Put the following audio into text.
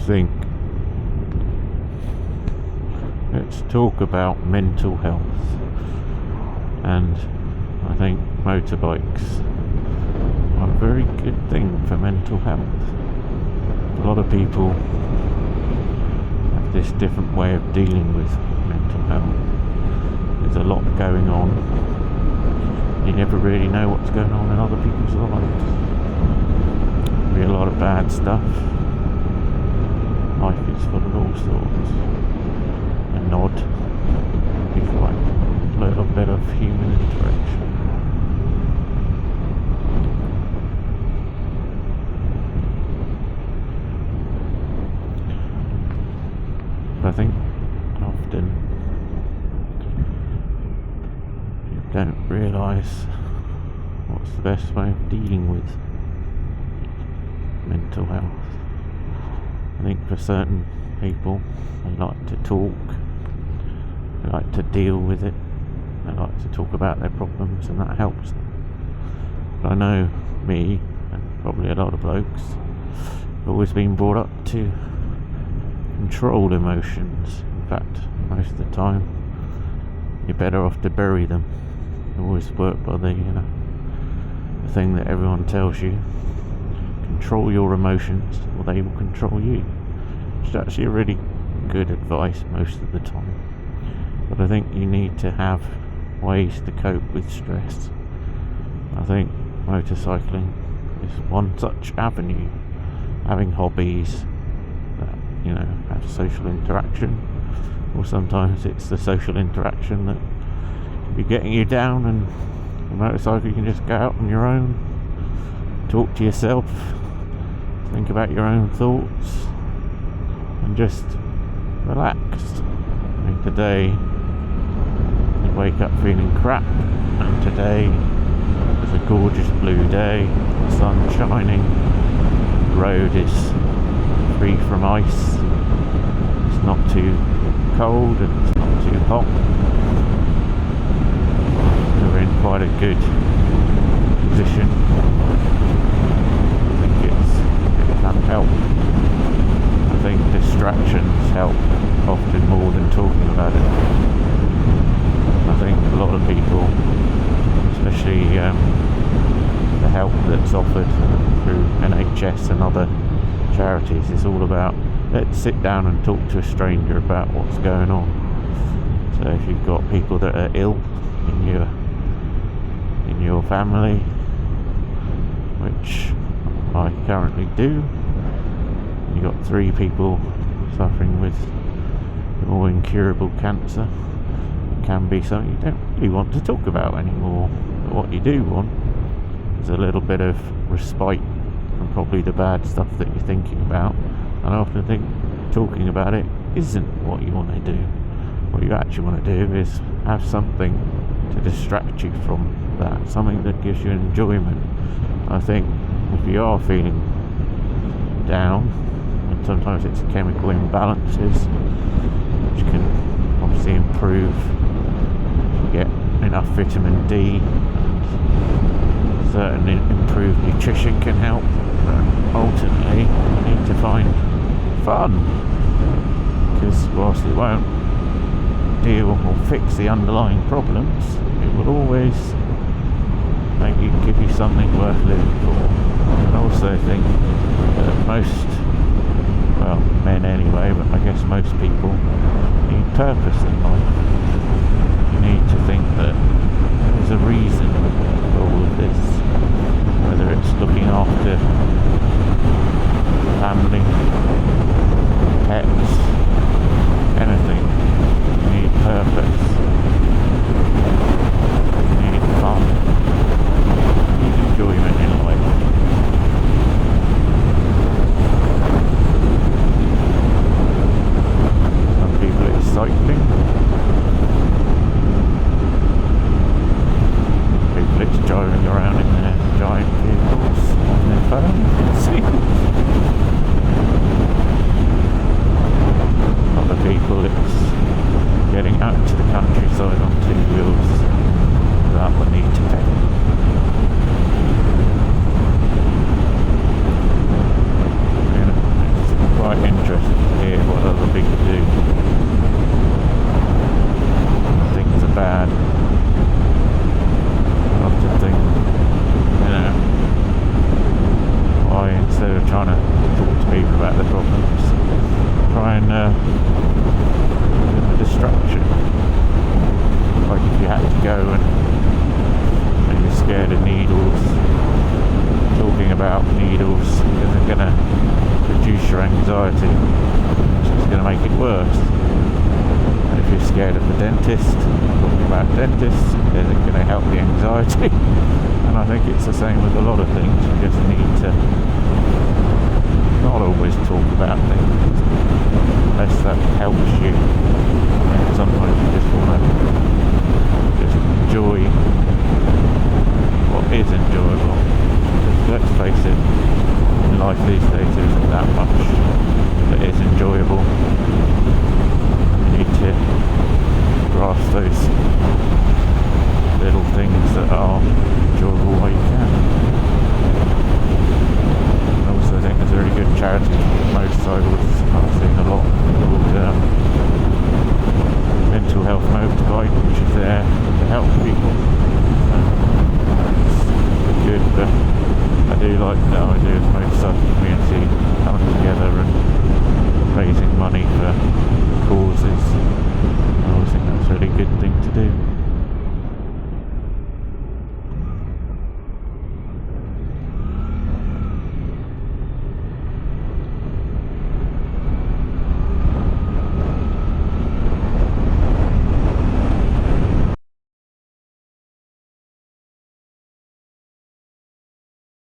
think let's talk about mental health. And I think motorbikes are a very good thing for mental health. A lot of people have this different way of dealing with mental health. There's a lot going on. You never really know what's going on in other people's lives. There'll be a lot of bad stuff. Life is full of all sorts. And odd. Be quite a little bit of human interaction. I think often you don't realise what's the best way of dealing with mental health. I think for certain people, they like to talk, they like to deal with it, they like to talk about their problems, and that helps them. But I know me, and probably a lot of blokes, have always been brought up to control emotions. In fact, most of the time you're better off to bury them. You always work by the thing that everyone tells you: control your emotions or they will control you, which is actually a really good advice most of the time. But I think you need to have ways to cope with stress. I think motorcycling is one such avenue. Having hobbies that have social interaction, or sometimes it's the social interaction that can be getting you down, and the motorcycle you can just go out on your own, talk to yourself, think about your own thoughts, and just relax. I mean, today you wake up feeling crap, and today is a gorgeous blue day, the sun's shining, the road is free from ice, it's not too cold and it's not too hot. We're in quite a good position. I think it can help. I think distractions help often more than talking about it. I think a lot of people, especially the help that's offered through NHS and other charities, is all about let's sit down and talk to a stranger about what's going on. So if you've got people that are ill in your family, which I currently do, you've got 3 people suffering with more incurable cancer, it can be something you don't really want to talk about anymore. But what you do want is a little bit of respite from probably the bad stuff that you're thinking about. And I often think talking about it isn't what you want to do. What you actually want to do is have something to distract you from that, something that gives you enjoyment. I think if you are feeling down, and sometimes it's chemical imbalances, which can obviously improve if you get enough vitamin D, and certain improved nutrition can help. But ultimately you need to find fun, because whilst it won't deal or fix the underlying problems, it will always give you something worth living for. And I also think that most, well, men anyway, but I guess most people need purpose in life. You need to think that there's a reason for all of this, whether it's looking after family, pets, anything. You need purpose, you need fun, you need enjoyment in life. Some people it's cycling, go and you're scared of needles, talking about needles isn't going to reduce your anxiety, it's just going to make it worse. And if you're scared of the dentist, talking about dentists isn't going to help the anxiety. And I think it's the same with a lot of things. You just need to not always talk about things unless that helps you. And sometimes you just want to just enjoy what is enjoyable. Because let's face it, in life these days there isn't that much that is enjoyable. You need to grasp those little things that are enjoyable while you can. I also think there's a really good charity motorcycles. I've seen a lot called Mental Health Motorbike, which is there to help people. It's good, but I do like the idea of motorcycle community coming together and raising money for causes. I always think that's a really good thing to do.